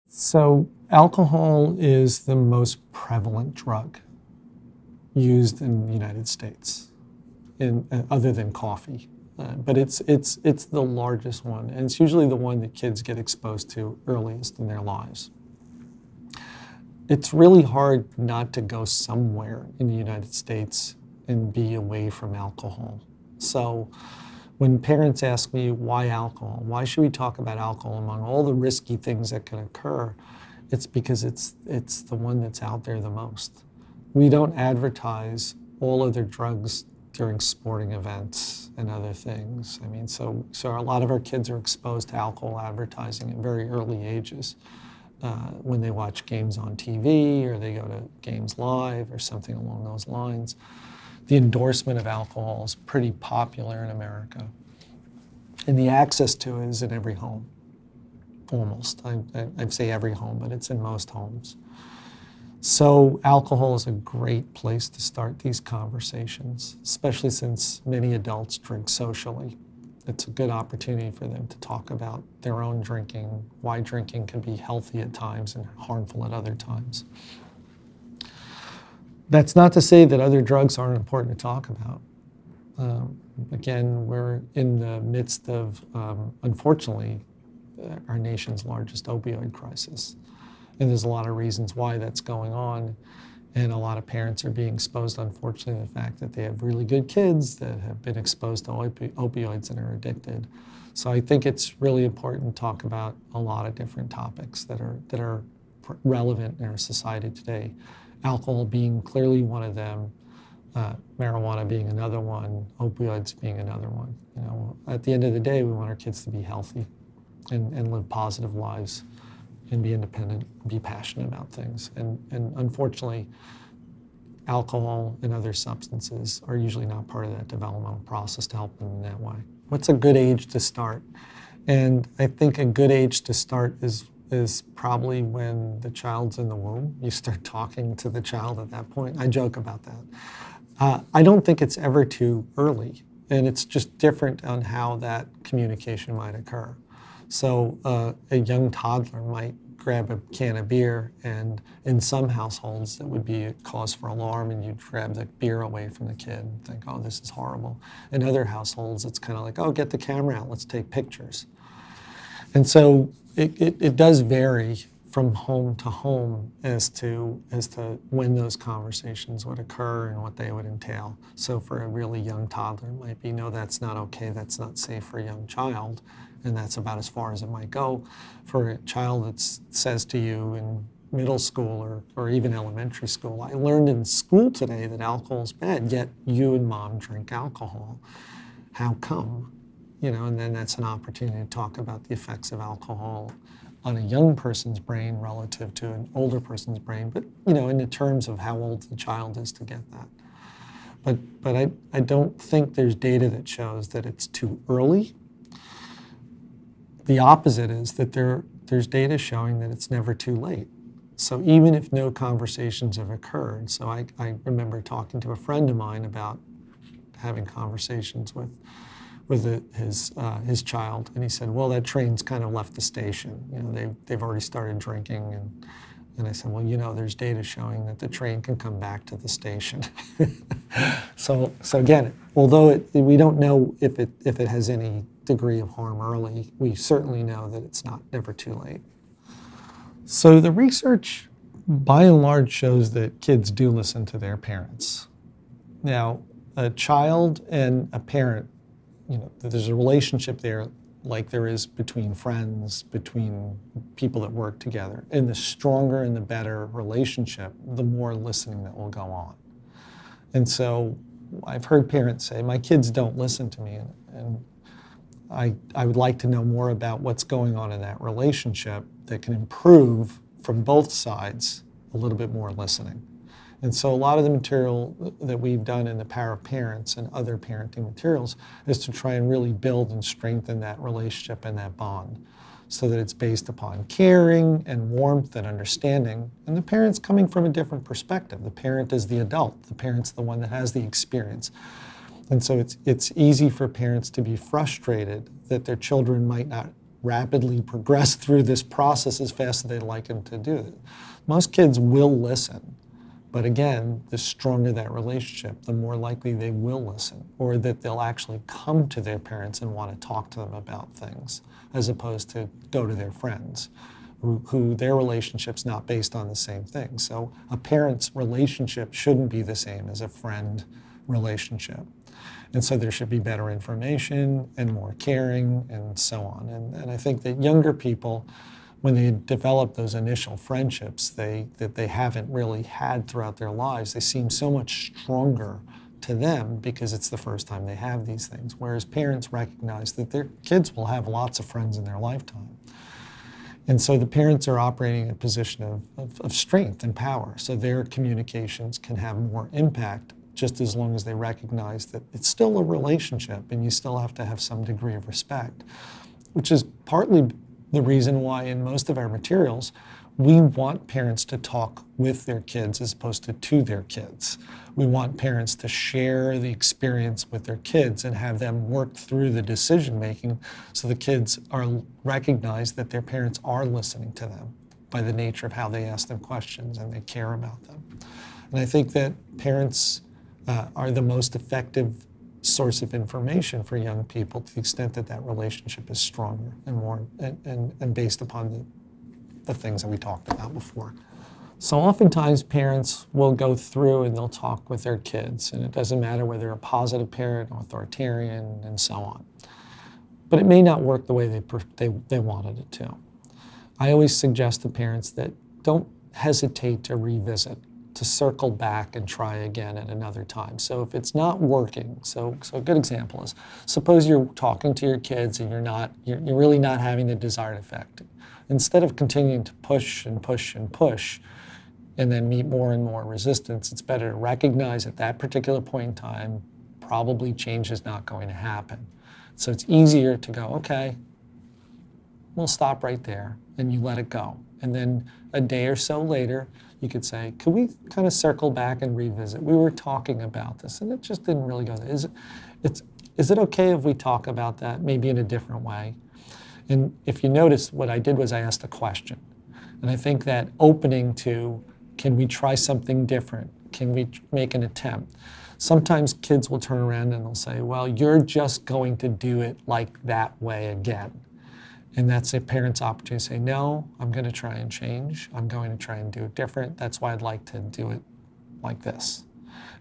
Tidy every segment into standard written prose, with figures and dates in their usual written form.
So alcohol is the most prevalent drug used in the United States, other than coffee. But it's the largest one, and it's usually the one that kids get exposed to earliest in their lives. It's really hard not to go somewhere in the United States and be away from alcohol. So when parents ask me, why alcohol? Why should we talk about alcohol among all the risky things that can occur? It's because it's the one that's out there the most. We don't advertise all other drugs during sporting events and other things. I mean, so a lot of our kids are exposed to alcohol advertising at very early ages. When they watch games on TV or they go to games live or something along those lines. The endorsement of alcohol is pretty popular in America. And the access to it is in every home, almost. I'd say every home, but it's in most homes. So alcohol is a great place to start these conversations, especially since many adults drink socially. It's a good opportunity for them to talk about their own drinking, why drinking can be healthy at times and harmful at other times. That's not to say that other drugs aren't important to talk about. Again, we're in the midst of, unfortunately, our nation's largest opioid crisis. And there's a lot of reasons why that's going on. And a lot of parents are being exposed, unfortunately, to the fact that they have really good kids that have been exposed to opioids and are addicted. So I think it's really important to talk about a lot of different topics that are relevant in our society today. Alcohol being clearly one of them, marijuana being another one, opioids being another one. You know, at the end of the day, we want our kids to be healthy and live positive lives and be independent, be passionate about things. And unfortunately, alcohol and other substances are usually not part of that developmental process to help them in that way. What's a good age to start? And I think a good age to start is probably when the child's in the womb. You start talking to the child at that point. I joke about that. I don't think it's ever too early, and it's just different on how that communication might occur. So a young toddler might grab a can of beer, and in some households it would be a cause for alarm, and you'd grab the beer away from the kid and think, oh, this is horrible. In other households, it's kind of like, oh, get the camera out, let's take pictures. And so it does vary from home to home as to when those conversations would occur and what they would entail. So for a really young toddler, it might be, no, that's not okay, that's not safe for a young child, and that's about as far as it might go. For a child that says to you in middle school or even elementary school, I learned in school today that alcohol is bad, yet you and mom drink alcohol. How come? You know, and then that's an opportunity to talk about the effects of alcohol on a young person's brain relative to an older person's brain, but you know, in the terms of how old the child is to get that. But I don't think there's data that shows that it's too early. The opposite is that there's data showing that it's never too late. So even if no conversations have occurred, so I remember talking to a friend of mine about having conversations with his child, and he said, well, that train's kind of left the station. You know, they've already started drinking, and I said, well, you know, there's data showing that the train can come back to the station. So again, although we don't know if it has any degree of harm early, we certainly know that it's never too late. So the research, by and large, shows that kids do listen to their parents. Now, a child and a parent, you know, there's a relationship there like there is between friends, between people that work together. And the stronger and the better relationship, the more listening that will go on. And so I've heard parents say, my kids don't listen to me, and I would like to know more about what's going on in that relationship that can improve from both sides a little bit more listening. And so a lot of the material that we've done in The Power of Parents and other parenting materials is to try and really build and strengthen that relationship and that bond so that it's based upon caring and warmth and understanding, and the parent's coming from a different perspective. The parent is the adult. The parent's the one that has the experience. And so it's easy for parents to be frustrated that their children might not rapidly progress through this process as fast as they'd like them to do it. Most kids will listen, but again, the stronger that relationship, the more likely they will listen, or that they'll actually come to their parents and want to talk to them about things, as opposed to go to their friends, who their relationship's not based on the same thing. So a parent's relationship shouldn't be the same as a friend relationship. And so there should be better information and more caring and so on. And I think that younger people, when they develop those initial friendships that they haven't really had throughout their lives, they seem so much stronger to them because it's the first time they have these things. Whereas parents recognize that their kids will have lots of friends in their lifetime. And so the parents are operating in a position of strength and power. So their communications can have more impact just as long as they recognize that it's still a relationship and you still have to have some degree of respect, which is partly the reason why in most of our materials, we want parents to talk with their kids as opposed to their kids. We want parents to share the experience with their kids and have them work through the decision making so the kids are recognize that their parents are listening to them by the nature of how they ask them questions and they care about them. And I think that parents are the most effective source of information for young people to the extent that that relationship is stronger and more and based upon the things that we talked about before. So oftentimes parents will go through and they'll talk with their kids, and it doesn't matter whether they're a positive parent, authoritarian, and so on. But it may not work the way they wanted it to. I always suggest to parents that don't hesitate to revisit, to circle back and try again at another time. So if it's not working, so a good example is, suppose you're talking to your kids and you're really not having the desired effect. Instead of continuing to push and push and push and then meet more and more resistance, it's better to recognize at that particular point in time, probably change is not going to happen. So it's easier to go, okay, we'll stop right there, and you let it go. And then a day or so later, you could say, could we kind of circle back and revisit? We were talking about this, and it just didn't really go there. Is it okay if we talk about that, maybe in a different way? And if you notice, what I did was I asked a question. And I think that opening to, can we try something different? Can we make an attempt? Sometimes kids will turn around and they'll say, well, you're just going to do it like that way again. And that's a parent's opportunity to say, no, I'm going to try and change. I'm going to try and do it different. That's why I'd like to do it like this.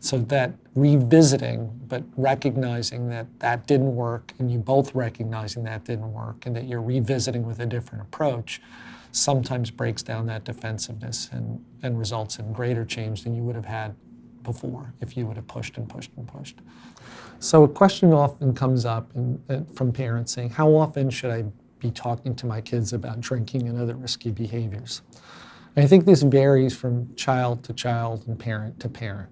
So that revisiting, but recognizing that that didn't work, and you both recognizing that didn't work, and that you're revisiting with a different approach, sometimes breaks down that defensiveness and results in greater change than you would have had before if you would have pushed and pushed and pushed. So a question often comes up from parents saying, how often should I be talking to my kids about drinking and other risky behaviors? And I think this varies from child to child and parent to parent.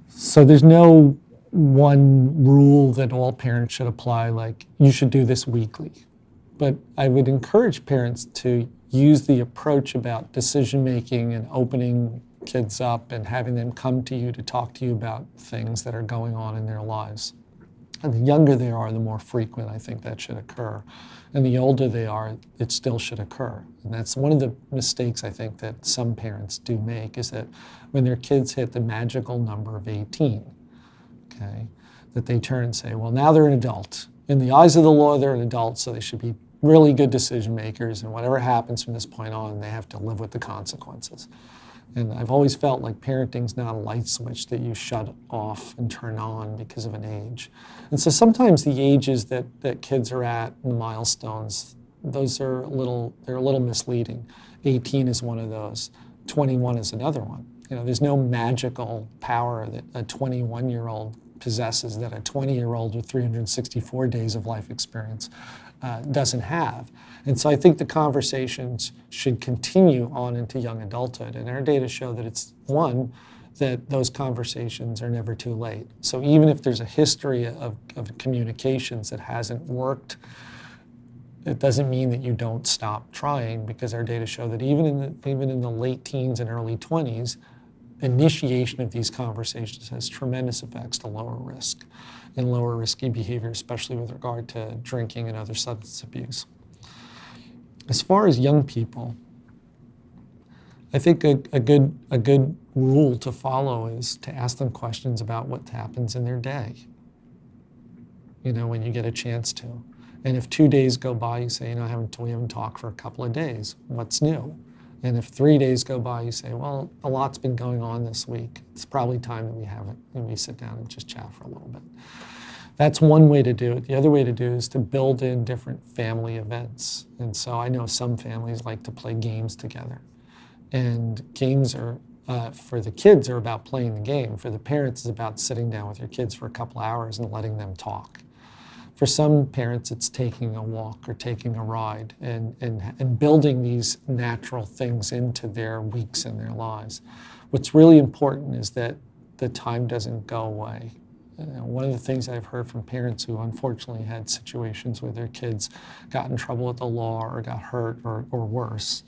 So there's no one rule that all parents should apply, like you should do this weekly. But I would encourage parents to use the approach about decision making and opening kids up and having them come to you to talk to you about things that are going on in their lives. And the younger they are, the more frequent I think that should occur. And the older they are, it still should occur. And that's one of the mistakes I think that some parents do make, is that when their kids hit the magical number of 18, okay, that they turn and say, well, now they're an adult. In the eyes of the law, they're an adult, so they should be really good decision makers, and whatever happens from this point on, they have to live with the consequences. And I've always felt like parenting's not a light switch that you shut off and turn on because of an age. And so sometimes the ages that kids are at, the milestones, those are they're a little misleading. 18 is one of those. 21 is another one. You know, there's no magical power that a 21-year-old possesses that a 20-year-old with 364 days of life experience doesn't have. And so I think the conversations should continue on into young adulthood. And our data show that it's one, that those conversations are never too late. So even if there's a history of communications that hasn't worked, it doesn't mean that you don't stop trying, because our data show that even in the late teens and early 20s, initiation of these conversations has tremendous effects to lower risk and lower risky behavior, especially with regard to drinking and other substance abuse. As far as young people, I think a good rule to follow is to ask them questions about what happens in their day, when you get a chance to. And if 2 days go by, you say, we haven't talked for a couple of days. What's new? And if 3 days go by, you say, well, a lot's been going on this week. It's probably time that we have it, and we sit down and just chat for a little bit. That's one way to do it. The other way to do it is to build in different family events. And so I know some families like to play games together. And games are, for the kids, are about playing the game. For the parents, it's about sitting down with your kids for a couple hours and letting them talk. For some parents, it's taking a walk or taking a ride and building these natural things into their weeks and their lives. What's really important is that the time doesn't go away. One of the things I've heard from parents who unfortunately had situations where their kids got in trouble with the law or got hurt or worse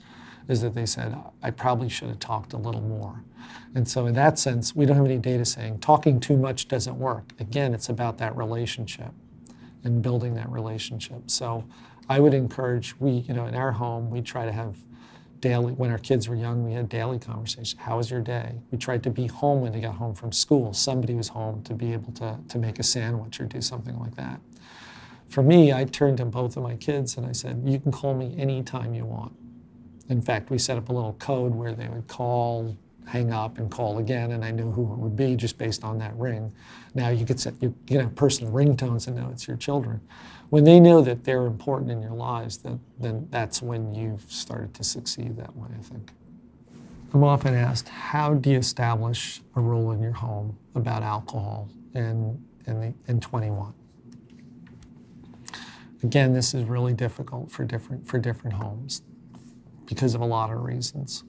is that they said, I probably should have talked a little more. And so in that sense, we don't have any data saying talking too much doesn't work. Again, it's about that relationship and building that relationship. So I would encourage, in our home, we try to have daily, when our kids were young, we had daily conversations. How was your day? We tried to be home when they got home from school. Somebody was home to be able to make a sandwich or do something like that. For me, I turned to both of my kids and I said, you can call me anytime you want. In fact, we set up a little code where they would call, hang up, and call again, and I knew who it would be just based on that ring. Now you can have personal ringtones and know it's your children. When they know that they're important in your lives, then that's when you've started to succeed that way, I think. I'm often asked, how do you establish a rule in your home about alcohol in 21? Again, this is really difficult for different homes because of a lot of reasons.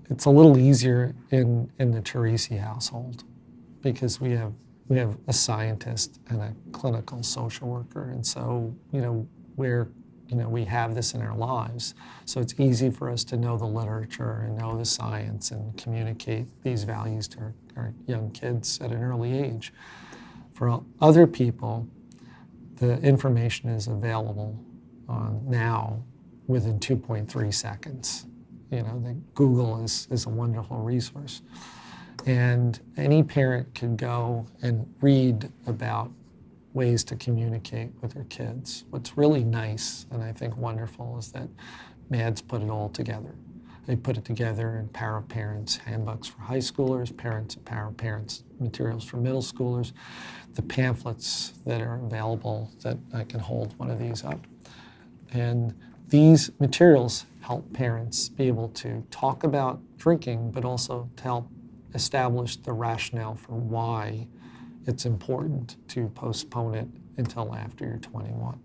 It's a little easier in the Turrisi household because we have a scientist and a clinical social worker, and so we have this in our lives. So it's easy for us to know the literature and know the science and communicate these values to our young kids at an early age. For other people, the information is available now within 2.3 seconds. Google is a wonderful resource. And any parent can go and read about ways to communicate with their kids. What's really nice and I think wonderful is that MADS put it all together. They put it together in Power of Parents handbooks for high schoolers, Parents and Power of Parents materials for middle schoolers, the pamphlets that are available that I can hold one of these up. And these materials help parents be able to talk about drinking, but also to help establish the rationale for why it's important to postpone it until after you're 21.